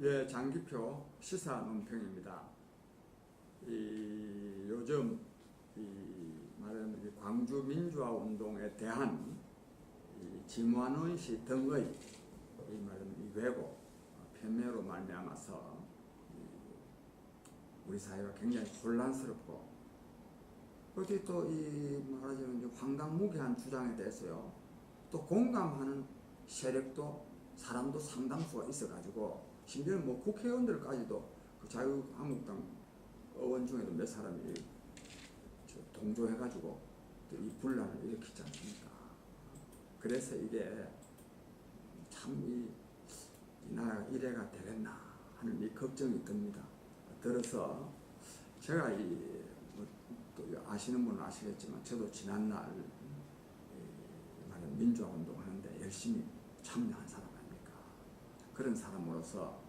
예, 장기표 시사 논평입니다. 요즘 말하는 광주 민주화 운동에 대한 진완원 씨 등의 말하는 왜곡, 편매로 말미암아서 우리 사회가 굉장히 혼란스럽고, 어디 또 말하자면 황당무계한 주장에 대해서요, 또 공감하는 세력도 사람도 상당수가 있어가지고, 심지어는 뭐 국회의원들까지도 그 자유한국당 의원 중에도 몇 사람이 동조해가지고 또 이 분란을 일으키지 않습니까? 그래서 이게 참 이 나라가 이래가 되겠나 하는 이 걱정이 듭니다. 들어서 제가 또 아시는 분은 아시겠지만, 저도 지난날 민주화 운동 하는데 열심히 참여한 사람 아닙니까? 그런 사람으로서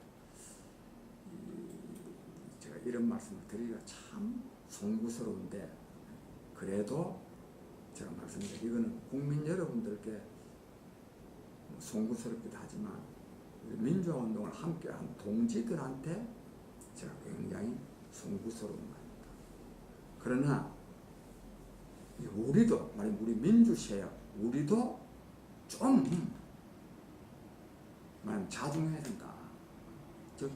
제가 이런 말씀을 드리기가 참 송구스러운데, 그래도 제가 말씀드린 이거는 국민 여러분들께 송구스럽기도 하지만 민주화 운동을 함께한 동지들한테 제가 굉장히 송구스러운 말입니다. 그러나 우리도 우리 민주세력 우리도 좀 자중해야 된다. 즉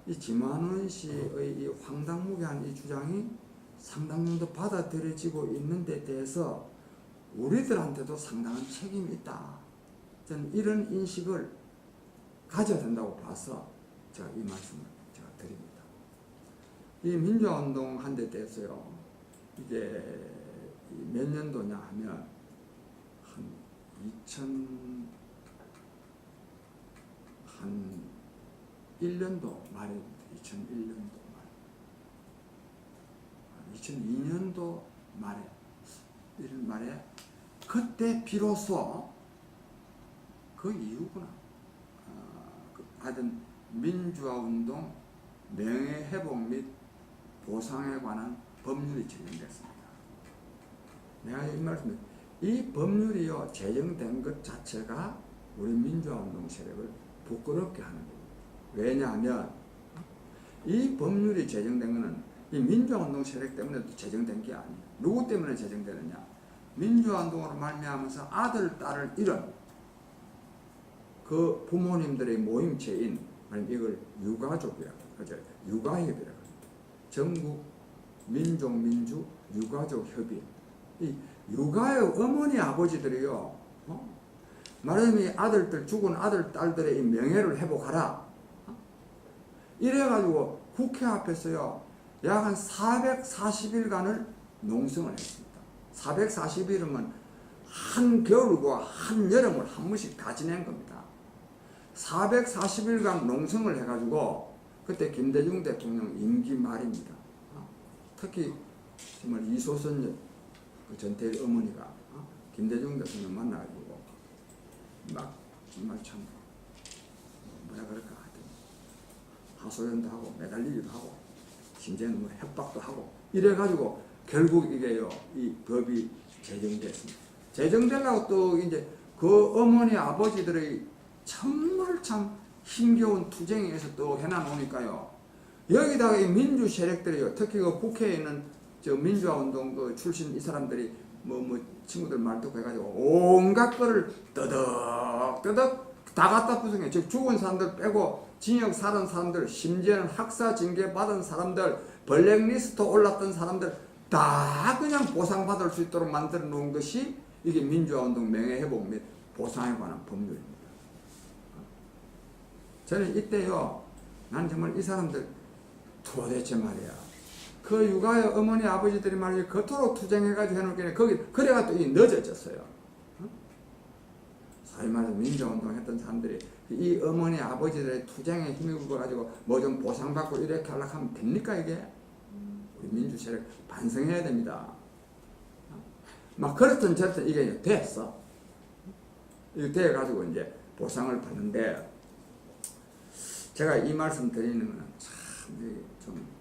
이 진완원 씨의 이 황당무계한 이 주장이 상당 정도 받아들여지고 있는 데 대해서 우리들한테도 상당한 책임이 있다. 저는 이런 인식을 가져야 된다고 봐서 제가 이 말씀을 제가 드립니다. 이 민주화 운동 한 데 대해서요, 이게 몇 년도냐 하면 한 2001년도 말입니다. 2001년도 말. 2002년도 말에, 이런 말에, 그때 비로소 그 이후구나. 하여튼 민주화 운동 명예회복 및 보상에 관한 법률이 제정됐습니다. 내가 이 말씀을, 이 법률이요 제정된 것 자체가 우리 민주화 운동 세력을 부끄럽게 하는 겁니다. 왜냐하면 이 법률이 제정된 것은 이 민주화 운동 세력 때문에 제정된 게 아니에요. 누구 때문에 제정되느냐? 민주화 운동으로 말미암아서 아들, 딸을 잃은 그 부모님들의 모임체인, 이걸 유가족이라고 하죠. 유가협이라고 합니다. 전국 민족-민주 유가족 협의. 이 유가의 어머니 아버지들이요, 말하자면 죽은 아들, 딸들의 이 명예를 회복하라. 이래가지고 국회 앞에서요, 약 한 440일간을 농성을 했습니다. 440일이면 한 겨울과 한 여름을 한 번씩 다 지낸 겁니다. 440일간 농성을 해가지고, 그때 김대중 대통령 임기 말입니다. 특히 정말 이소선 그 전태일 어머니가 김대중 대통령 만나가지고 막 정말 참 뭐라 그럴까 하여튼 하소연도 하고 매달리기도 하고 심지어는 뭐 협박도 하고 이래가지고 결국 이게요, 이 법이 제정됐습니다. 제정되려고 또 이제 그 어머니 아버지들의 정말 참 힘겨운 투쟁에서 또 해놔놓으니까요, 여기다가 이 민주 세력들이요, 특히 그 국회에 있는 저 민주화 운동 그 출신 이 사람들이 뭐 친구들 말 듣고 해가지고 온갖 거를 떠덕떠덕 다 갖다 부정해. 즉 죽은 사람들 빼고 징역 살은 사람들, 심지어는 학사 징계 받은 사람들, 블랙리스트 올랐던 사람들 다 그냥 보상받을 수 있도록 만들어 놓은 것이 이게 민주화 운동 명예회복 및 보상에 관한 법률입니다. 저는 이때요, 난 정말 이 사람들 도대체 말이야, 그 육아의 어머니 아버지들이 말이야 그토록 투쟁해가지고 해놓기에 거기 그래가 또 이 늦어졌어요. 소위 말해서 민주운동 했던 사람들이 이 어머니 아버지들의 투쟁에 힘입어가지고 뭐 좀 보상받고 이렇게 하려고 하면 됩니까? 이게 우리 민주 세력 반성해야 됩니다. 막 그렇든 저렇든 이게 됐어. 이게 돼가지고 이제 보상을 받는데, 제가 이 말씀 드리는 건 참 좀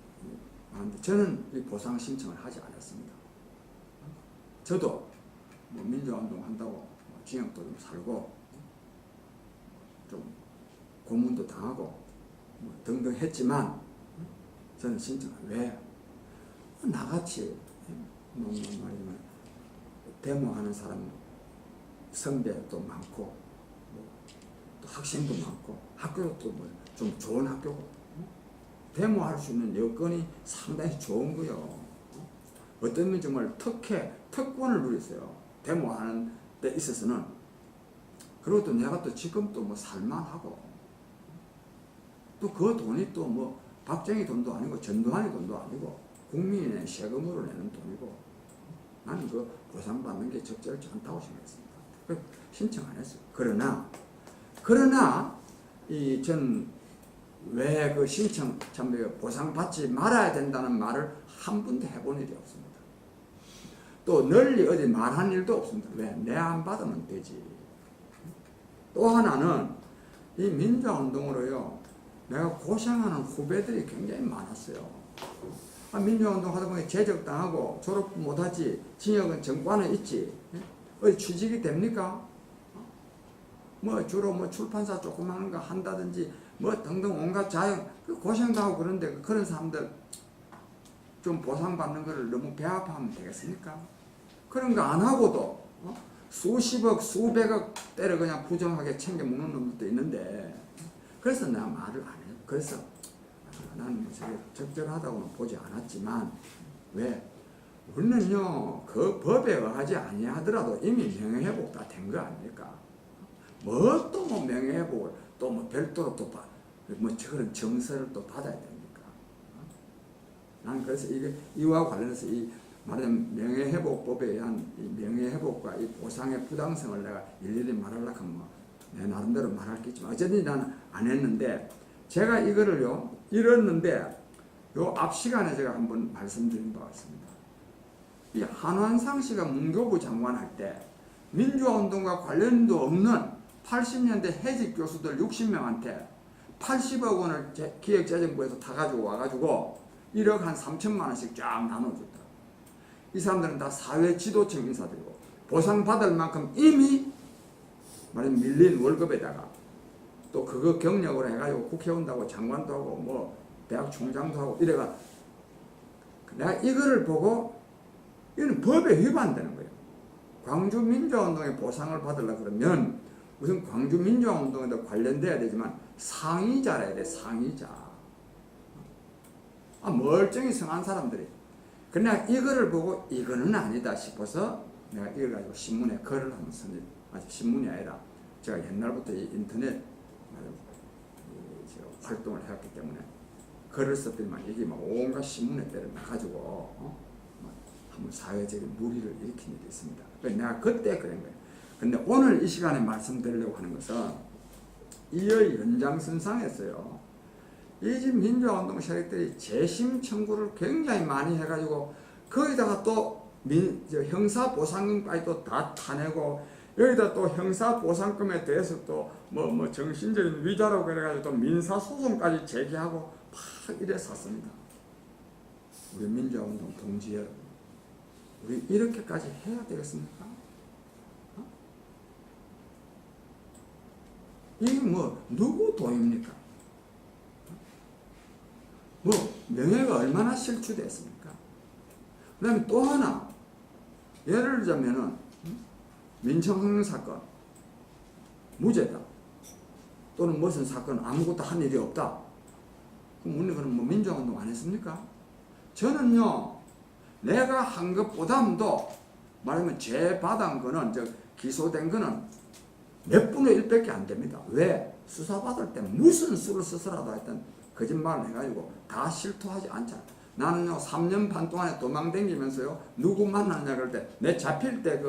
저는 이 보상 신청을 하지 않았습니다. 저도 뭐 민주화 운동 한다고 징역도 좀 살고 좀 고문도 당하고 뭐 등등 했지만 저는 진짜 왜 나같이 뭐 말이면 데모하는 사람 선배도 많고 또 학생도 많고 학교도 또 뭐 좀 좋은 학교고 데모할 수 있는 여건이 상당히 좋은 거요. 어떤 면 정말 특권을 누렸어요. 데모하는 데 있어서는. 그리고 또 내가 또 지금 또 뭐 살만하고 또 그 돈이 또 뭐 박정희 돈도 아니고 전두환의 돈도 아니고 국민의 세금으로 내는 돈이고 나는 그 보상받는 게 적절치 않다고 생각했습니다. 그래서 신청 안 했어요. 그러나 전 왜 그 신청 참 보상받지 말아야 된다는 말을 한 번도 해본 일이 없습니다. 또 널리 어디 말한 일도 없습니다. 왜? 내 안 받으면 되지. 또 하나는 이 민주화운동으로요 내가 고생하는 후배들이 굉장히 많았어요. 민주화운동 하다 보니 제적당하고 졸업 못하지, 징역은 정과는 있지, 어디 취직이 됩니까? 뭐 주로 뭐 출판사 조그마한 거 한다든지 뭐 등등 온갖 자영 고생도 하고 그런데 그런 사람들 좀 보상받는 거를 너무 배합하면 되겠습니까? 그런 거 안 하고도 수십억 수백억 때려 그냥 부정하게 챙겨 먹는 놈들도 있는데 그래서 내가 말을 안 해요. 그래서 나는 저게 적절하다고는 보지 않았지만 왜? 우리는요 그 법에 의하지 아니하더라도 이미 명예회복 다 된 거 아닙니까? 뭐 또 뭐 명예회복을 또 뭐 별도로 또 뭐 그런 정서를 또 받아야 됩니까? 나는 그래서 이와 관련해서 이 말하자면 명예회복법에 의한 이 명예회복과 이 보상의 부당성을 내가 일일이 말하려고 하면 내 나름대로 말할 게 있지만 어쨌든 나는 안 했는데 제가 이거를요 이뤘는데 요 앞 시간에 제가 한번 말씀드린 바가 있습니다. 이 한환상 씨가 문교부 장관 할 때 민주화운동과 관련도 없는 80년대 해직 교수들 60명한테 80억 원을 기획재정부에서 다 가지고 와가지고 1억 한 3천만 원씩 쫙 나눠줬다. 이 사람들은 다 사회 지도층 인사들이고 보상받을 만큼 이미 말하면 밀린 월급에다가 또 그거 경력으로 해가지고 국회의원도 장관도 하고 뭐 대학 총장도 하고 이래가 내가 이거를 보고 이거는 법에 위반되는 거예요. 광주 민주화운동에 보상을 받으려고 그러면 우선 광주 민주화운동에도 관련돼야 되지만 상의자라 돼. 상의자. 멀쩡히 성한 사람들이. 그러나 이거를 보고 이거는 아니다 싶어서 내가 이걸 가지고 신문에 글을 한번 썼는데 아직 신문이 아니라 제가 옛날부터 이 인터넷 활동을 해왔기 때문에 글을 썼더니만 이게 막 온갖 신문에 때려 가지고 한번 사회적인 물의를 일으킨 일이 있습니다. 내가 그때 그런 거예요. 근데 오늘 이 시간에 말씀드리려고 하는 것은 이의 연장선상에서요. 이 집 민주화운동 세력들이 재심 청구를 굉장히 많이 해가지고 거기다가 또 형사보상금까지 또 다 타내고 여기다 또 형사보상금에 대해서 또 뭐 정신적인 위자라고 그래가지고 또 민사소송까지 제기하고 막 이래 샀습니다. 우리 민주화운동 동지 여러분, 우리 이렇게까지 해야 되겠습니까? 이게 뭐 누구 돈입니까? 뭐 명예가 얼마나 실추됐습니까? 그 다음에 또 하나 예를 들자면은 민청항 사건 무죄다 또는 무슨 사건 아무것도 한 일이 없다. 그럼 우리는 뭐 민주화운동 안 했습니까? 저는요 내가 한 것보다도 말하면 죄 받은 거는 기소된 거는 몇 분의 1밖에 안 됩니다. 왜? 수사받을 때 무슨 수를 써서라도 하여튼 거짓말을 해가지고 다 실토하지 않잖아. 나는요 3년 반 동안에 도망다니면서요 누구 만났냐 그럴 때 내 잡힐 때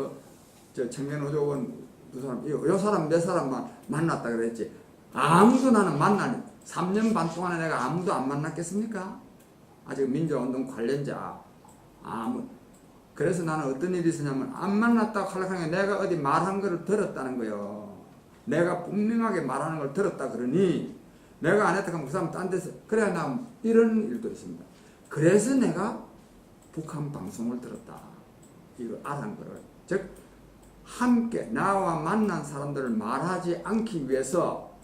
청년호족원 두 사람 요 사람 몇 사람만 만났다 그랬지 아무도 나는 만나는 3년 반 동안에 내가 아무도 안 만났겠습니까? 아직 민주화운동 관련자 그래서 나는 어떤 일이 있었냐면 안 만났다고 하려고 하는 게 내가 어디 말한 거를 들었다는 거예요. 내가 분명하게 말하는 걸 들었다 그러니 내가 안 했다 하면 그 사람 딴 데서 그래야 나 이런 일도 있습니다. 그래서 내가 북한 방송을 들었다. 이거 알한 거를. 즉 함께 나와 만난 사람들을 말하지 않기 위해서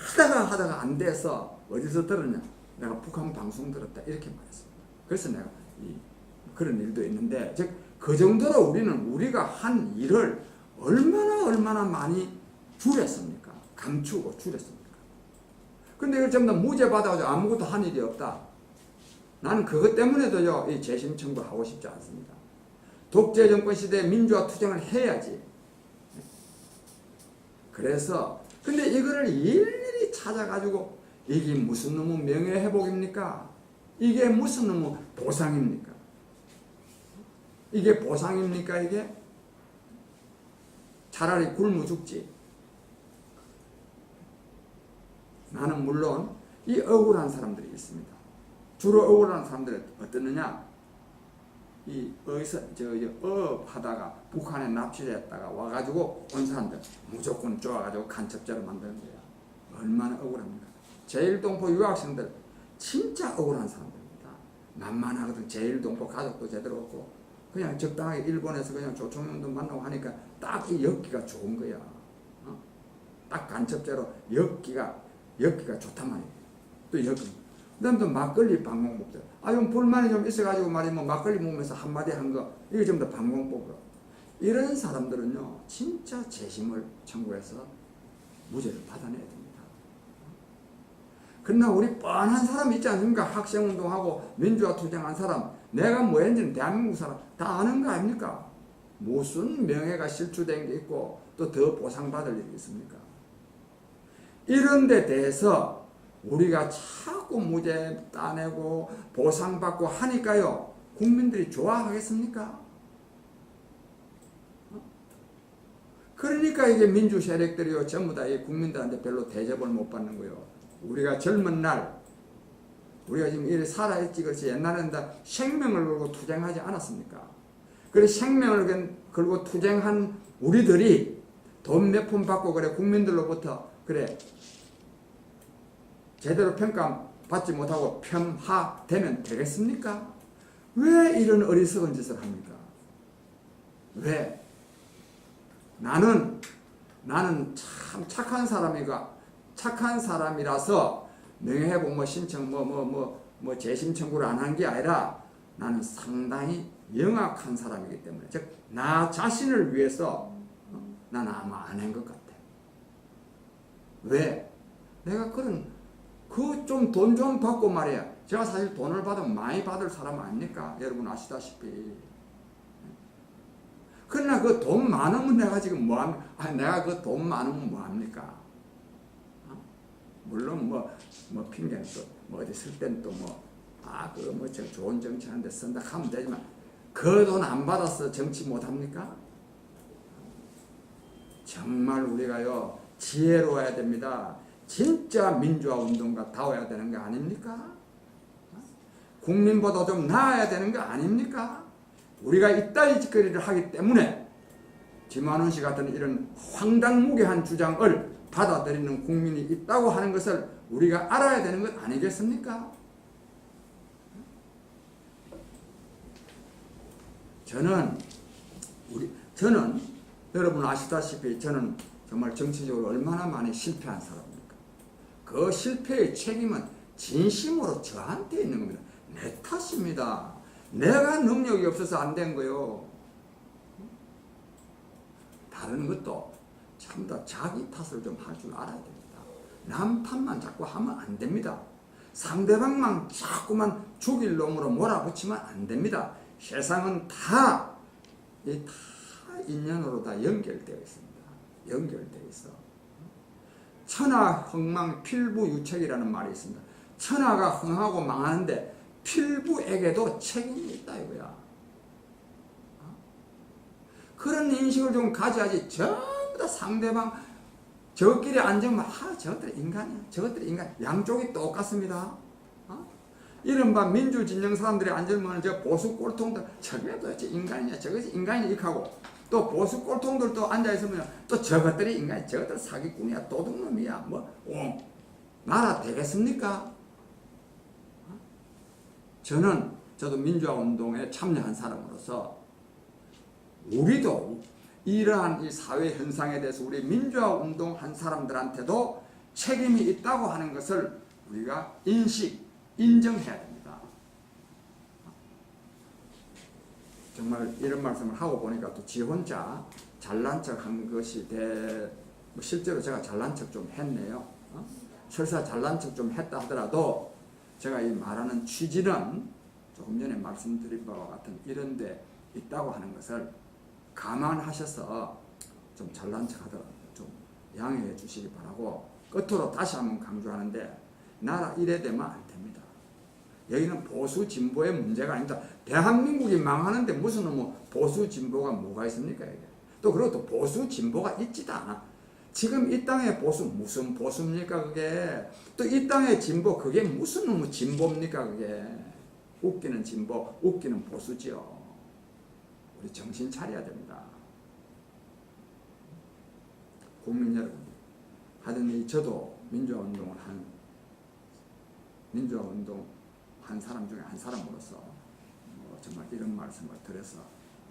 하다가 안 돼서 어디서 들었냐? 내가 북한 방송 들었다 이렇게 말했습니다. 그래서 내가 그런 일도 있는데 즉 그 정도로 우리가 한 일을 얼마나 많이 줄였습니까? 감추고 줄였습니까? 근데 이걸 전부 다 무죄 받아가지고 아무것도 한 일이 없다. 나는 그것 때문에도요 이 재심 청구하고 싶지 않습니다. 독재 정권 시대에 민주화 투쟁을 해야지. 그래서 근데 이거를 일일이 찾아가지고 이게 무슨 놈의 명예회복입니까? 이게 무슨 놈의 보상입니까? 이게 보상입니까? 이게 차라리 굶어 죽지. 나는 물론 이 억울한 사람들이 있습니다. 주로 억울한 사람들은 어떠느냐? 이 어디서 어업하다가 북한에 납치됐다가 와가지고 온 사람들 무조건 쪼아가지고 간첩죄로 만드는 거야. 얼마나 억울합니까? 제1동포 유학생들 진짜 억울한 사람들입니다. 만만하거든. 제1동포 가족도 제대로 없고 그냥 적당하게 일본에서 그냥 조총련도 만나고 하니까 딱 이 엮기가 좋은 거야. 딱 간첩죄로 엮기가 좋단 말이에요. 또 엮기. 그 다음에 또 막걸리 방공법들. 좀 불만이 좀 있어가지고 말이야, 막걸리 먹으면서 한마디 한 거, 이게 전부 다 방공법으로. 이런 사람들은요, 진짜 재심을 청구해서 무죄를 받아내야 됩니다. 그러나 우리 뻔한 사람 있지 않습니까? 학생운동하고 민주화 투쟁한 사람, 내가 뭐 했는지는 대한민국 사람 다 아는 거 아닙니까? 무슨 명예가 실추된 게 있고 또 더 보상받을 일이 있습니까? 이런 데 대해서 우리가 자꾸 무죄 따내고 보상받고 하니까요, 국민들이 좋아하겠습니까? 그러니까 이게 민주 세력들이요, 전부 다 이 국민들한테 별로 대접을 못 받는 거예요. 우리가 젊은 날, 우리가 지금 이렇게 살아있지, 그렇지. 옛날에는 다 생명을 걸고 투쟁하지 않았습니까? 그래, 생명을 걸고 투쟁한 우리들이 돈 몇 푼 받고, 그래, 국민들로부터, 그래, 제대로 평가받지 못하고 폄하되면 되겠습니까? 왜 이런 어리석은 짓을 합니까? 왜? 나는 참 착한 사람이라서 명예회복 신청 재심 청구를 안 한 게 아니라 나는 상당히 영악한 사람이기 때문에, 즉 나 자신을 위해서 나는 아마 안 한 것 같아. 왜? 내가 좀 돈 좀 받고 말이야. 제가 사실 돈을 받으면 많이 받을 사람 아닙니까? 여러분 아시다시피. 그러나 그 돈 많으면 내가 지금 뭐합니까? 내가 그 돈 많으면 뭐합니까? 물론 핑계는 또 어디 쓸 때는 또 좋은 정치하는데 쓴다 하면 되지만 그 돈 안 받아서 정치 못합니까? 정말 우리가요 지혜로워야 됩니다. 진짜 민주화 운동가 다워야 되는 거 아닙니까? 국민보다 좀 나아야 되는 거 아닙니까? 우리가 이따위 짓거리를 하기 때문에 김환원 씨 같은 이런 황당무계한 주장을 받아들이는 국민이 있다고 하는 것을 우리가 알아야 되는 것 아니겠습니까? 저는 여러분 아시다시피 저는 정말 정치적으로 얼마나 많이 실패한 사람입니까? 그 실패의 책임은 진심으로 저한테 있는 겁니다. 내 탓입니다. 내가 능력이 없어서 안 된 거요. 다른 것도 참 더 자기 탓을 좀 할 줄 알아야 됩니다. 남 탓만 자꾸 하면 안 됩니다. 상대방만 자꾸만 죽일 놈으로 몰아붙이면 안 됩니다. 세상은 다 인연으로 다 연결되어 있습니다. 연결되어 있어. 천하흥망 필부유책이라는 말이 있습니다. 천하가 흥하고 망하는데 필부에게도 책임이 있다 이거야. 그런 인식을 좀 가져야지. 전부 다 상대방 저끼리 앉으면 저것들 인간이야. 저것들 인간. 양쪽이 똑같습니다. 이른바 민주진영 사람들이 앉으면 저 보수 꼴통들 저게 도대체 인간이냐, 저것이 인간이냐 이렇게 하고, 또 보수 꼴통들도 앉아있으면 또 저것들이 인간이야, 저것들 사기꾼이야, 도둑놈이야, 나라 되겠습니까? 저도 민주화 운동에 참여한 사람으로서 우리도 이러한 이 사회 현상에 대해서 우리 민주화 운동한 사람들한테도 책임이 있다고 하는 것을 우리가 인정해야 됩니다. 정말 이런 말씀을 하고 보니까 또 지 혼자 잘난 척 한 것이 뭐 실제로 제가 잘난 척 좀 했네요. 설사 잘난 척 좀 했다 하더라도 제가 이 말하는 취지는 조금 전에 말씀드린 바와 같은 이런 데 있다고 하는 것을 감안하셔서 좀 잘난 척 하더라도 좀 양해해 주시기 바라고, 끝으로 다시 한번 강조하는데 나라 이래 되면 안 됩니다. 여기는 보수 진보의 문제가 아닙니다. 대한민국이 망하는데 무슨 뭐 보수 진보가 뭐가 있습니까? 이게. 또 그리고 또 보수 진보가 있지도 않아. 지금 이 땅의 보수 무슨 보수입니까 그게? 또 이 땅의 진보 그게 무슨 진보입니까 그게? 웃기는 진보, 웃기는 보수지요. 우리 정신 차려야 됩니다. 국민 여러분, 하여튼 저도 민주화운동 한 사람 중에 한 사람으로서 정말 이런 말씀을 드려서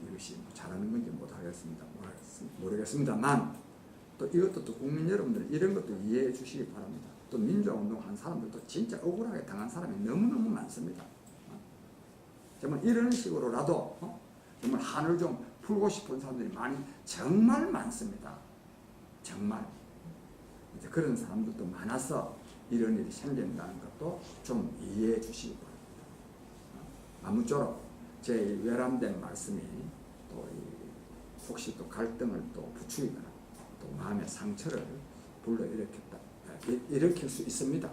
이것이 잘하는 건지 모르겠습니다만, 또 이것도 또 국민 여러분들 이런 것도 이해해 주시기 바랍니다. 또 민주화운동 한 사람들도 진짜 억울하게 당한 사람이 너무너무 많습니다. 정말 이런 식으로라도 정말 한을 좀 풀고 싶은 사람들이 정말 많습니다. 정말 이제 그런 사람들도 많아서 이런 일이 생긴다는 것도 좀 이해해 주시기 바랍니다. 아무쪼록 제 외람된 말씀이 또 혹시 또 갈등을 또 부추기거나 또 마음의 상처를 일으킬 수 있습니다.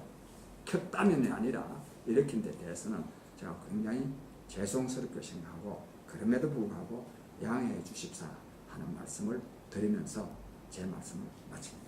켰다면이 아니라 일으킨 데 대해서는 제가 굉장히 죄송스럽게 생각하고, 그럼에도 불구하고 양해해 주십사 하는 말씀을 드리면서 제 말씀을 마칩니다.